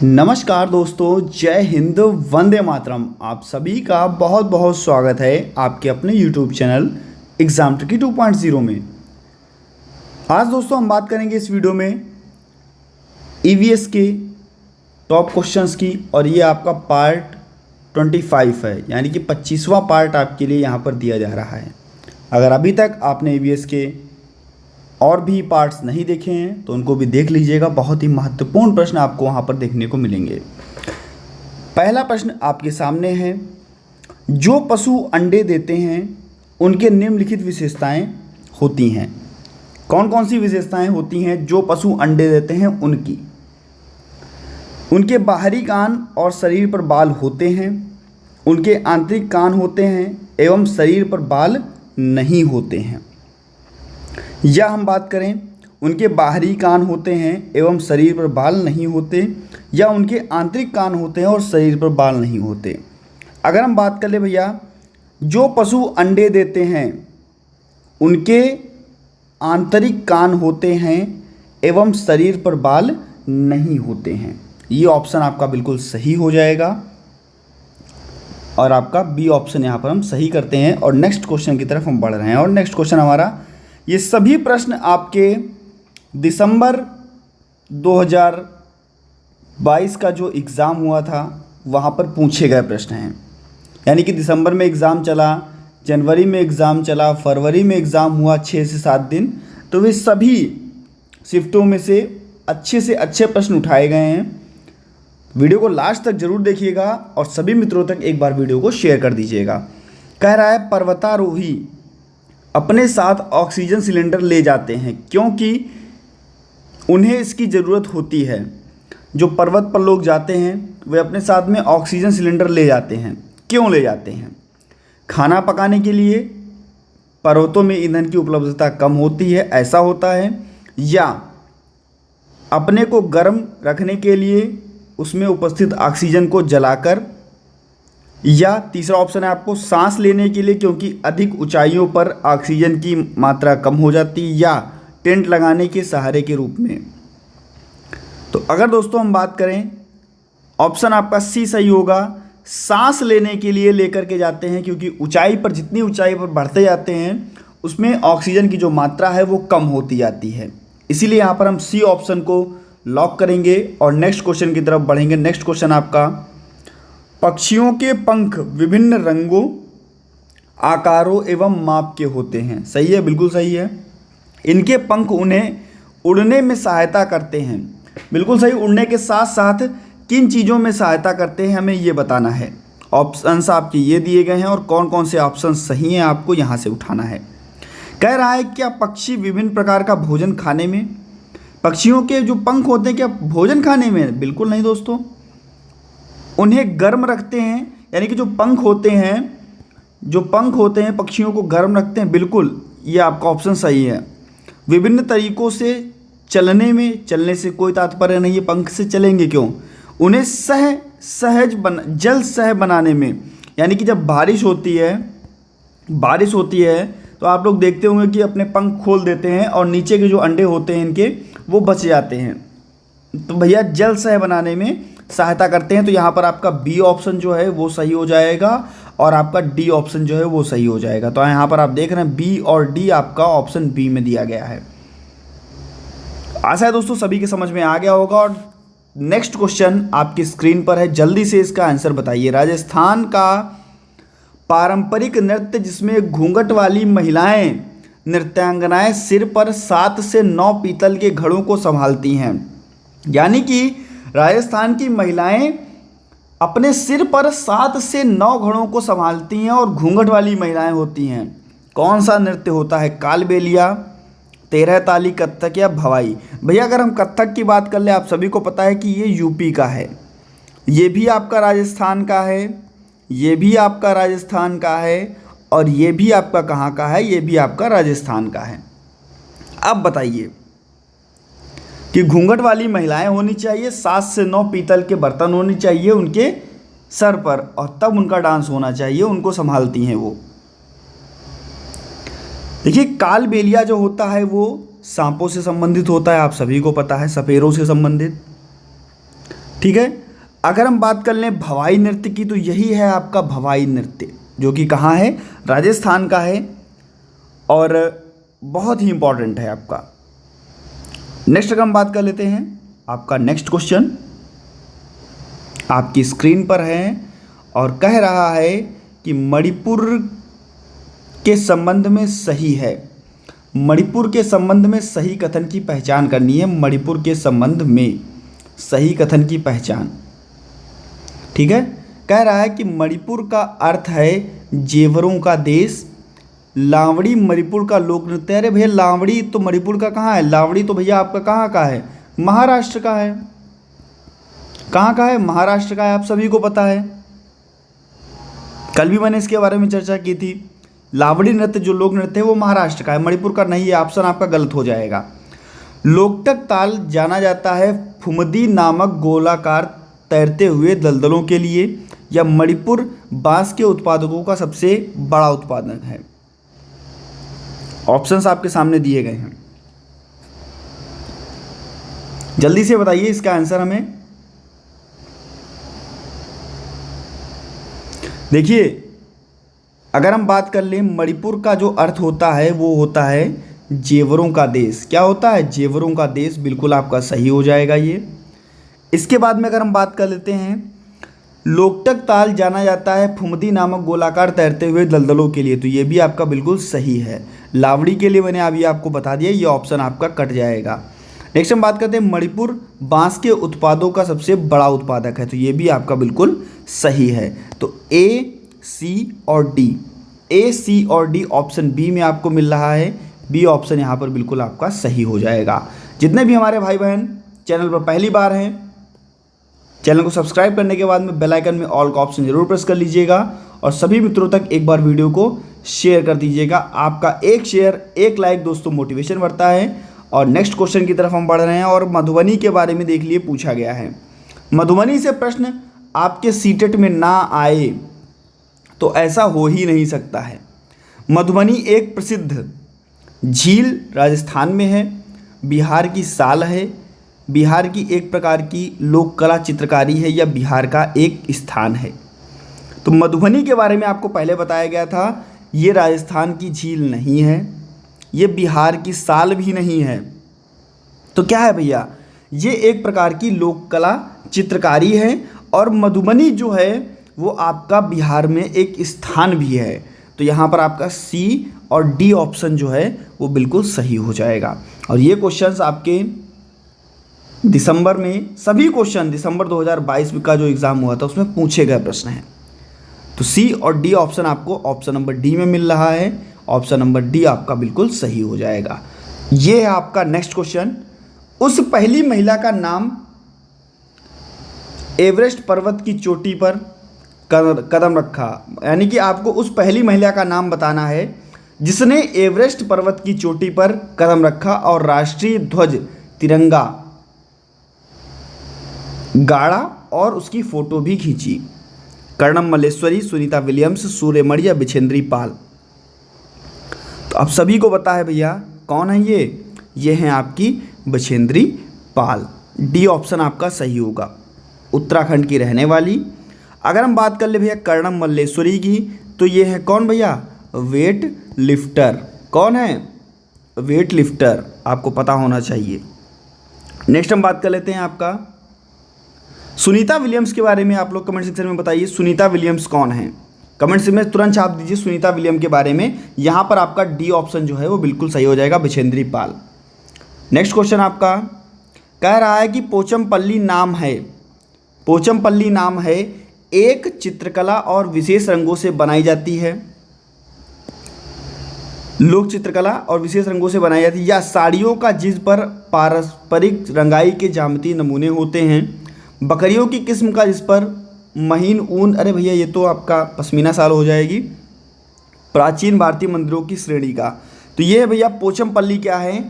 नमस्कार दोस्तों, जय हिंद, वंदे मातरम। आप सभी का बहुत बहुत स्वागत है आपके अपने YouTube चैनल एग्जाम ट्रिकी 2.0 में। आज दोस्तों हम बात करेंगे इस वीडियो में EVS के टॉप क्वेश्चंस की, और ये आपका पार्ट 25 है, यानी कि 25वां पार्ट आपके लिए यहाँ पर दिया जा रहा है। अगर अभी तक आपने EVS के और भी पार्ट्स नहीं देखे हैं तो उनको भी देख लीजिएगा। बहुत ही महत्वपूर्ण प्रश्न आपको वहाँ पर देखने को मिलेंगे। पहला प्रश्न आपके सामने है, जो पशु अंडे देते हैं उनके निम्नलिखित विशेषताएं होती हैं। कौन कौन सी विशेषताएं होती हैं जो पशु अंडे देते हैं उनकी? उनके बाहरी कान और शरीर पर बाल होते हैं, उनके आंतरिक कान होते हैं एवं शरीर पर बाल नहीं होते हैं। या हम बात करें, उनके बाहरी कान होते हैं एवं शरीर पर बाल नहीं होते, या उनके आंतरिक कान होते हैं और शरीर पर बाल नहीं होते। अगर हम बात कर ले भैया, जो पशु अंडे देते हैं उनके आंतरिक कान होते हैं एवं शरीर पर बाल नहीं होते हैं, ये ऑप्शन आपका बिल्कुल सही हो जाएगा और आपका बी ऑप्शन यहाँ पर हम सही करते हैं। और नेक्स्ट क्वेश्चन की तरफ हम बढ़ रहे हैं। और नेक्स्ट क्वेश्चन हमारा, ये सभी प्रश्न आपके दिसंबर 2022 का जो एग्ज़ाम हुआ था वहाँ पर पूछे गए प्रश्न हैं। यानी कि दिसंबर में एग्ज़ाम चला, जनवरी में एग्ज़ाम चला, फरवरी में एग्ज़ाम हुआ 6 से 7 दिन, तो वे सभी शिफ्टों में से अच्छे प्रश्न उठाए गए हैं। वीडियो को लास्ट तक ज़रूर देखिएगा और सभी मित्रों तक एक बार वीडियो को शेयर कर दीजिएगा। कह रहा है, पर्वतारोही अपने साथ ऑक्सीजन सिलेंडर ले जाते हैं क्योंकि उन्हें इसकी ज़रूरत होती है। जो पर्वत पर लोग जाते हैं वे अपने साथ में ऑक्सीजन सिलेंडर ले जाते हैं। क्यों ले जाते हैं? खाना पकाने के लिए, पर्वतों में ईंधन की उपलब्धता कम होती है, ऐसा होता है, या अपने को गर्म रखने के लिए उसमें उपस्थित ऑक्सीजन को जलाकर, या तीसरा ऑप्शन है आपको सांस लेने के लिए क्योंकि अधिक ऊंचाइयों पर ऑक्सीजन की मात्रा कम हो जाती है, या टेंट लगाने के सहारे के रूप में। तो अगर दोस्तों हम बात करें, ऑप्शन आपका सी सही होगा। सांस लेने के लिए लेकर के जाते हैं क्योंकि ऊंचाई पर, जितनी ऊंचाई पर बढ़ते जाते हैं उसमें ऑक्सीजन की जो मात्रा है वो कम होती जाती है, इसीलिए यहाँ पर हम सी ऑप्शन को लॉक करेंगे और नेक्स्ट क्वेश्चन की तरफ बढ़ेंगे। नेक्स्ट क्वेश्चन आपका, पक्षियों के पंख विभिन्न रंगों, आकारों एवं माप के होते हैं। सही है, बिल्कुल सही है। इनके पंख उन्हें उड़ने में सहायता करते हैं। बिल्कुल सही। उड़ने के साथ साथ किन चीज़ों में सहायता करते हैं हमें ये बताना है। ऑप्शंस आपके ये दिए गए हैं और कौन कौन से ऑप्शन सही हैं आपको यहाँ से उठाना है। कह रहा है, क्या पक्षी विभिन्न प्रकार का भोजन खाने में? पक्षियों के जो पंख होते हैं क्या भोजन खाने में? बिल्कुल नहीं दोस्तों। उन्हें गर्म रखते हैं, यानी कि जो पंख होते हैं पक्षियों को गर्म रखते हैं। बिल्कुल, ये आपका ऑप्शन सही है। विभिन्न तरीकों से चलने से कोई तात्पर्य नहीं है, पंख से चलेंगे क्यों? उन्हें जल सह बनाने में, यानी कि जब बारिश होती है तो आप लोग देखते होंगे कि अपने पंख खोल देते हैं और नीचे के जो अंडे होते हैं इनके वो बच जाते हैं। तो भैया जल सह बनाने में सहायता करते हैं। तो यहाँ पर आपका बी ऑप्शन जो है वो सही हो जाएगा और आपका डी ऑप्शन जो है वो सही हो जाएगा। तो यहाँ पर आप देख रहे हैं बी और डी आपका ऑप्शन बी में दिया गया है। आशा है दोस्तों सभी के समझ में आ गया होगा। और नेक्स्ट क्वेश्चन आपकी स्क्रीन पर है, जल्दी से इसका आंसर बताइए। राजस्थान का पारंपरिक नृत्य जिसमें घूंघट वाली महिलाएं नृत्यांगनाएं सिर पर 7 से 9 पीतल के घड़ों को संभालती हैं। यानी कि राजस्थान की महिलाएं अपने सिर पर 7 से 9 घड़ों को संभालती हैं और घूंघट वाली महिलाएं होती हैं। कौन सा नृत्य होता है? कालबेलिया, 13 ताली, कत्थक या भवाई? भैया अगर हम कत्थक की बात कर ले, आप सभी को पता है कि ये यूपी का है, ये भी आपका राजस्थान का है, ये भी आपका राजस्थान का है, और ये भी आपका कहाँ का है? ये भी आपका राजस्थान का है। अब बताइए कि घूंघट वाली महिलाएं होनी चाहिए, 7 से 9 पीतल के बर्तन होने चाहिए उनके सर पर, और तब उनका डांस होना चाहिए, उनको संभालती हैं वो। देखिए, कालबेलिया जो होता है वो सांपों से संबंधित होता है, आप सभी को पता है, सपेरों से संबंधित। ठीक है। अगर हम बात कर लें भवाई नृत्य की, तो यही है आपका भवाई नृत्य, जो कि कहाँ है, राजस्थान का है और बहुत ही इंपॉर्टेंट है आपका। नेक्स्ट अगर हम बात कर लेते हैं, आपका नेक्स्ट क्वेश्चन आपकी स्क्रीन पर है और कह रहा है कि मणिपुर के संबंध में सही है। मणिपुर के संबंध में सही कथन की पहचान करनी है। मणिपुर के संबंध में सही कथन की पहचान, ठीक है। कह रहा है कि मणिपुर का अर्थ है जेवरों का देश। लावड़ी मणिपुर का लोक नृत्य। अरे भैया, लावड़ी तो मणिपुर का कहाँ है? लावड़ी तो भैया आपका कहाँ का है? महाराष्ट्र का है। कहाँ का है? महाराष्ट्र का है, आप सभी को पता है। कल भी मैंने इसके बारे में चर्चा की थी। लावड़ी नृत्य जो लोक नृत्य है वो महाराष्ट्र का है, मणिपुर का नहीं है। ऑप्शन आपका गलत हो जाएगा। लोकटक ताल जाना जाता है फुमदी नामक गोलाकार तैरते हुए दलदलों के लिए, या मणिपुर बांस के उत्पादकों का सबसे बड़ा उत्पादक है। ऑप्शंस आपके सामने दिए गए हैं, जल्दी से बताइए इसका आंसर हमें। देखिए, अगर हम बात कर लें, मणिपुर का जो अर्थ होता है वो होता है जेवरों का देश। क्या होता है? जेवरों का देश। बिल्कुल आपका सही हो जाएगा ये। इसके बाद में अगर हम बात कर लेते हैं, लोकटक ताल जाना जाता है फुमदी नामक गोलाकार तैरते हुए दलदलों के लिए, तो ये भी आपका बिल्कुल सही है। लावड़ी के लिए मैंने अभी आपको बता दिया, ये ऑप्शन आपका कट जाएगा। नेक्स्ट हम बात करते हैं, मणिपुर बांस के उत्पादों का सबसे बड़ा उत्पादक है, तो ये भी आपका बिल्कुल सही है। तो ए, सी और डी, ए, सी और डी ऑप्शन बी में आपको मिल रहा है। बी ऑप्शन यहाँ पर बिल्कुल आपका सही हो जाएगा। जितने भी हमारे भाई बहन चैनल पर पहली बार हैं, चैनल को सब्सक्राइब करने के बाद में बेल आइकन में ऑल का ऑप्शन जरूर प्रेस कर लीजिएगा और सभी मित्रों तक एक बार वीडियो को शेयर कर दीजिएगा। आपका एक शेयर, एक लाइक दोस्तों मोटिवेशन बढ़ता है। और नेक्स्ट क्वेश्चन की तरफ हम बढ़ रहे हैं और मधुबनी के बारे में देख लिए पूछा गया है। मधुबनी से प्रश्न आपके सीटेट में ना आए तो ऐसा हो ही नहीं सकता है। मधुबनी एक प्रसिद्ध झील राजस्थान में है, बिहार की साल है, बिहार की एक प्रकार की लोक कला चित्रकारी है, या बिहार का एक स्थान है। तो मधुबनी के बारे में आपको पहले बताया गया था, ये राजस्थान की झील नहीं है, ये बिहार की साल भी नहीं है। तो क्या है भैया? ये एक प्रकार की लोक कला चित्रकारी है और मधुबनी जो है वो आपका बिहार में एक स्थान भी है। तो यहाँ पर आपका सी और डी ऑप्शन जो है वो बिल्कुल सही हो जाएगा। और ये क्वेश्चंस आपके दिसंबर में, सभी क्वेश्चन दिसंबर 2022 का जो एग्ज़ाम हुआ था उसमें पूछे गए प्रश्न हैं। तो सी और डी ऑप्शन आपको ऑप्शन नंबर डी में मिल रहा है। ऑप्शन नंबर डी आपका बिल्कुल सही हो जाएगा। ये है आपका नेक्स्ट क्वेश्चन। उस पहली महिला का नाम एवरेस्ट पर्वत की चोटी पर कदम रखा, यानी कि आपको उस पहली महिला का नाम बताना है जिसने एवरेस्ट पर्वत की चोटी पर कदम रखा और राष्ट्रीय ध्वज तिरंगा गाड़ा और उसकी फोटो भी खींची। कर्णम मल्लेश्वरी, सुनीता विलियम्स, सूर्यमणि या बिछेंद्री पाल। तो आप सभी को पता है भैया कौन है ये हैं आपकी बिछेंद्री पाल। डी ऑप्शन आपका सही होगा। उत्तराखंड की रहने वाली। अगर हम बात कर ले भैया कर्णम मल्लेश्वरी की, तो ये है कौन भैया? Weight lifter. कौन है? वेट लिफ्टर, आपको पता होना चाहिए। नेक्स्ट हम बात कर लेते हैं आपका सुनीता विलियम्स के बारे में। आप लोग कमेंट सेक्शन में बताइए सुनीता विलियम्स कौन है। कमेंट सेक्शन में तुरंत छाप दीजिए सुनीता विलियम के बारे में। यहाँ पर आपका डी ऑप्शन जो है वो बिल्कुल सही हो जाएगा, बिछेंद्री पाल। नेक्स्ट क्वेश्चन आपका कह रहा है कि पोचमपल्ली नाम है, पोचमपल्ली नाम है एक चित्रकला और विशेष रंगों से बनाई जाती है, लोक चित्रकला और विशेष रंगों से बनाई जाती है, या साड़ियों का जिस पर पारंपरिक रंगाई के ज्यामितीय नमूने होते हैं, बकरियों की किस्म का जिस पर महीन ऊन। अरे भैया ये तो आपका पश्मीना साल हो जाएगी। प्राचीन भारतीय मंदिरों की श्रेणी का। तो ये है भैया पोचमपल्ली। क्या है?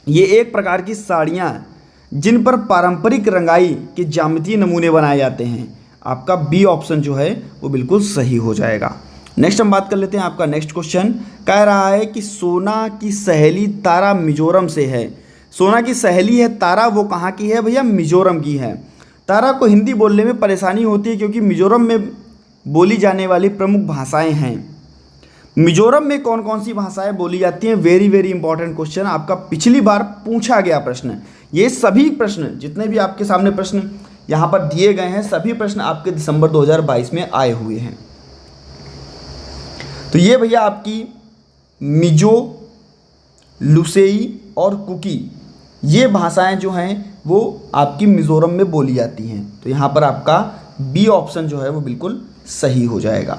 ये एक प्रकार की साड़ियाँ जिन पर पारंपरिक रंगाई के ज्यामितीय नमूने बनाए जाते हैं। आपका बी ऑप्शन जो है वो बिल्कुल सही हो जाएगा। नेक्स्ट हम बात कर लेते हैं आपका नेक्स्ट क्वेश्चन। कह रहा है कि सोना की सहेली तारा मिजोरम से है। सोना की सहेली है तारा, वो कहाँ की है भैया? मिजोरम की है। तारा को हिंदी बोलने में परेशानी होती है क्योंकि मिजोरम में बोली जाने वाली प्रमुख भाषाएं हैं। मिजोरम में कौन कौन सी भाषाएं बोली जाती हैं? वेरी वेरी इंपॉर्टेंट क्वेश्चन, आपका पिछली बार पूछा गया प्रश्न। ये सभी प्रश्न, जितने भी आपके सामने प्रश्न यहाँ पर दिए गए हैं, सभी प्रश्न आपके दिसंबर 2022 में आए हुए हैं। तो ये भैया आपकी मिजो, लुसेई और कुकी, ये भाषाएं जो हैं वो आपकी मिजोरम में बोली जाती हैं। तो यहाँ पर आपका बी ऑप्शन जो है वो बिल्कुल सही हो जाएगा।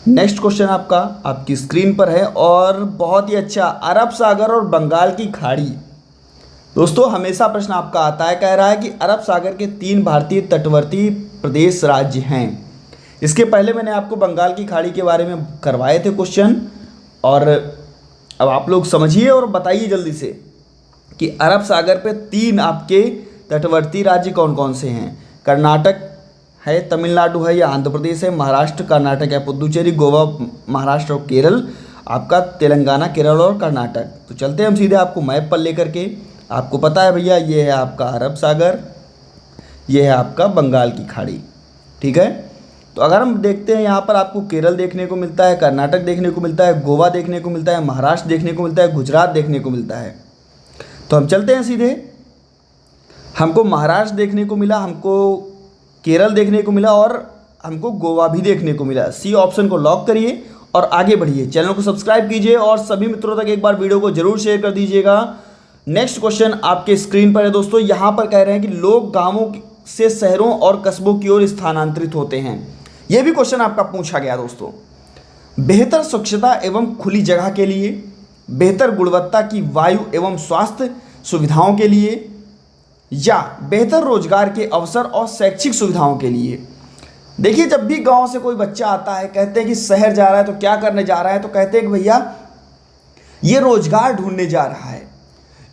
नेक्स्ट क्वेश्चन आपका आपकी स्क्रीन पर है और बहुत ही अच्छा, अरब सागर और बंगाल की खाड़ी। दोस्तों हमेशा प्रश्न आपका आता है, कह रहा है कि अरब सागर के 3 भारतीय तटवर्ती प्रदेश राज्य हैं। इसके पहले मैंने आपको बंगाल की खाड़ी के बारे में करवाए थे क्वेश्चन, और अब आप लोग समझिए और बताइए जल्दी से कि अरब सागर पे 3 आपके तटवर्ती राज्य कौन कौन से हैं। कर्नाटक है, तमिलनाडु है या आंध्र प्रदेश है, महाराष्ट्र, कर्नाटक है, पुदुचेरी, गोवा, महाराष्ट्र और केरल, आपका तेलंगाना, केरल और कर्नाटक। तो चलते हैं हम सीधे आपको मैप पर लेकर के। आपको पता है भैया, ये है आपका अरब सागर, ये है आपका बंगाल की खाड़ी, ठीक है। तो अगर हम देखते हैं यहाँ पर आपको केरल देखने को मिलता है, कर्नाटक देखने को मिलता है, गोवा देखने को मिलता है, महाराष्ट्र देखने को मिलता है, गुजरात देखने को मिलता है। तो हम चलते हैं सीधे, हमको महाराष्ट्र देखने को मिला, हमको केरल देखने को मिला और हमको गोवा भी देखने को मिला। सी ऑप्शन को लॉक करिए और आगे बढ़िए। चैनल को सब्सक्राइब कीजिए और सभी मित्रों तक एक बार वीडियो को जरूर शेयर कर दीजिएगा। नेक्स्ट क्वेश्चन आपके स्क्रीन पर है दोस्तों। यहाँ पर कह रहे हैं कि लोग गाँवों से शहरों और कस्बों की ओर स्थानांतरित होते हैं। यह भी क्वेश्चन आपका पूछा गया दोस्तों। बेहतर स्वच्छता एवं खुली जगह के लिए, बेहतर गुणवत्ता की वायु एवं स्वास्थ्य सुविधाओं के लिए, या बेहतर रोजगार के अवसर और शैक्षिक सुविधाओं के लिए। देखिए, जब भी गांव से कोई बच्चा आता है, कहते हैं कि शहर जा रहा है तो क्या करने जा रहा है, तो कहते हैं कि भैया ये रोजगार ढूंढने जा रहा है।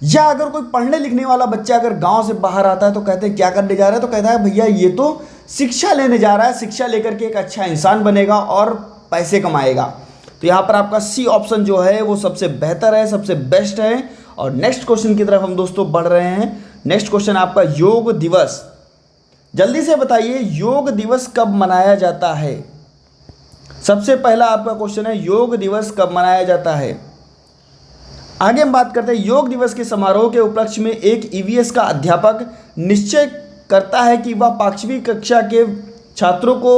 या अगर कोई पढ़ने लिखने वाला बच्चा अगर गांव से बाहर आता है तो कहते हैं क्या करने जा रहा है, तो कहता है भैया ये तो शिक्षा लेने जा रहा है, शिक्षा लेकर के एक अच्छा इंसान बनेगा और पैसे कमाएगा। तो यहाँ पर आपका सी ऑप्शन जो है वो सबसे बेहतर है, सबसे बेस्ट है। और नेक्स्ट क्वेश्चन की तरफ हम दोस्तों बढ़ रहे हैं। नेक्स्ट क्वेश्चन आपका योग दिवस, जल्दी से बताइए योग दिवस कब मनाया जाता है। सबसे पहला आपका क्वेश्चन है, योग दिवस कब मनाया जाता है। आगे हम बात करते हैं, योग दिवस के समारोह के उपलक्ष्य में एक ईवीएस का अध्यापक निश्चय करता है कि वह 5वीं कक्षा के छात्रों को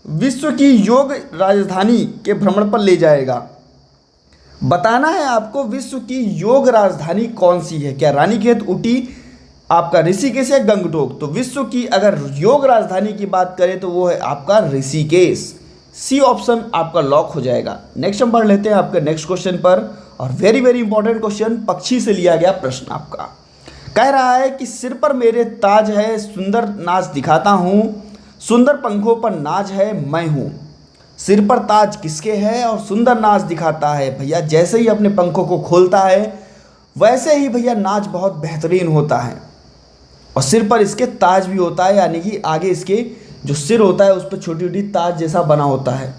विश्व की योग राजधानी के भ्रमण पर ले जाएगा। बताना है आपको विश्व की योग राजधानी कौन सी है, क्या रानीखेत, ऊटी, आपका ऋषिकेश या गंगटोक। तो विश्व की अगर योग राजधानी की बात करें तो वो है आपका ऋषिकेश। सी ऑप्शन आपका लॉक हो जाएगा। नेक्स्ट हम बढ़ लेते हैं आपके नेक्स्ट क्वेश्चन पर, और वेरी वेरी इंपॉर्टेंट क्वेश्चन, पक्षी से लिया गया प्रश्न आपका। कह रहा है कि सिर पर मेरे ताज है, सुंदर नाच दिखाता हूँ, सुंदर पंखों पर नाच है मैं हूँ। सिर पर ताज किसके है और सुंदर नाच दिखाता है? भैया जैसे ही अपने पंखों को खोलता है वैसे ही भैया नाच बहुत बेहतरीन होता है, और सिर पर इसके ताज भी होता है, यानी कि आगे इसके जो सिर होता है उस पर छोटी छोटी ताज जैसा बना होता है,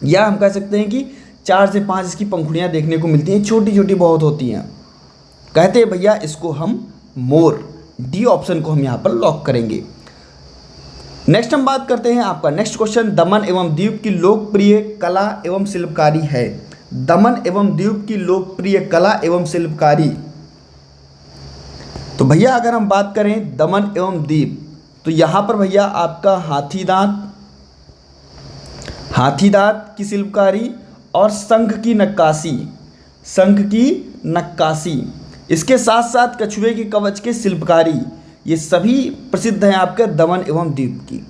या हम कह सकते हैं कि 4 से 5 इसकी पंखुड़ियाँ देखने को मिलती हैं, छोटी छोटी बहुत होती हैं। कहते हैं भैया इसको हम मोर। डी ऑप्शन को हम यहाँ पर लॉक करेंगे। नेक्स्ट हम बात करते हैं आपका नेक्स्ट क्वेश्चन, दमन एवं दीव की लोकप्रिय कला एवं शिल्पकारी है। दमन एवं दीव की लोकप्रिय कला एवं शिल्पकारी। तो भैया अगर हम बात करें दमन एवं दीव, तो यहाँ पर भैया आपका हाथी दांत की शिल्पकारी और शंख की नक्काशी, इसके साथ साथ कछुए के कवच के शिल्पकारी, ये सभी प्रसिद्ध हैं आपके दमन एवं दीव की।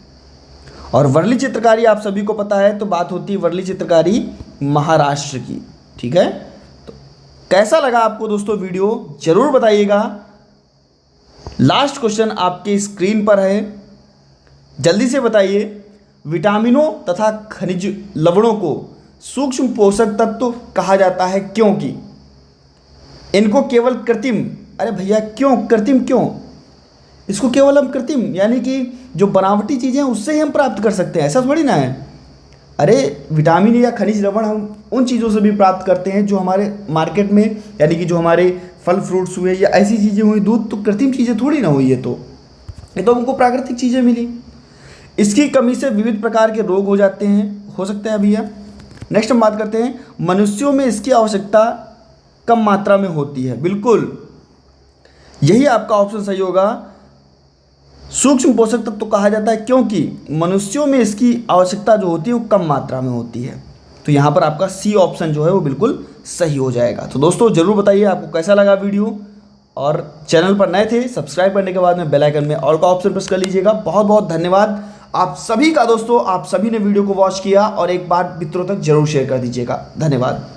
और वर्ली चित्रकारी आप सभी को पता है, तो बात होती है वर्ली चित्रकारी महाराष्ट्र की, ठीक है। तो कैसा लगा आपको दोस्तों वीडियो, जरूर बताइएगा। लास्ट क्वेश्चन आपके स्क्रीन पर है, जल्दी से बताइए, विटामिनों तथा खनिज लवणों को सूक्ष्म पोषक तत्व कहा जाता है क्योंकि इनको केवल कृत्रिम, अरे भैया क्यों कृत्रिम, क्यों इसको केवल हम कृत्रिम यानी कि जो बनावटी चीज़ें हैं उससे ही हम प्राप्त कर सकते हैं, ऐसा थोड़ी ना है। अरे विटामिन या खनिज लवण हम उन चीज़ों से भी प्राप्त करते हैं जो हमारे मार्केट में, यानी कि जो हमारे फल फ्रूट्स हुए या ऐसी चीज़ें हुई, दूध, तो कृत्रिम चीज़ें थोड़ी ना हुई है। तो ये तो हमको प्राकृतिक चीज़ें मिली। इसकी कमी से विविध प्रकार के रोग हो जाते हैं, हो सकता है भैया। नेक्स्ट हम बात करते हैं, मनुष्यों में इसकी आवश्यकता कम मात्रा में होती है। बिल्कुल यही आपका ऑप्शन सही होगा। सूक्ष्म पोषक तत्व तो कहा जाता है क्योंकि मनुष्यों में इसकी आवश्यकता जो होती है वो कम मात्रा में होती है। तो यहाँ पर आपका सी ऑप्शन जो है वो बिल्कुल सही हो जाएगा। तो दोस्तों ज़रूर बताइए आपको कैसा लगा वीडियो, और चैनल पर नए थे सब्सक्राइब करने के बाद में बेल आइकन में ऑल का ऑप्शन प्रेस कर लीजिएगा। बहुत बहुत धन्यवाद आप सभी का दोस्तों, आप सभी ने वीडियो को वॉच किया और एक बार मित्रों तक जरूर शेयर कर दीजिएगा। धन्यवाद।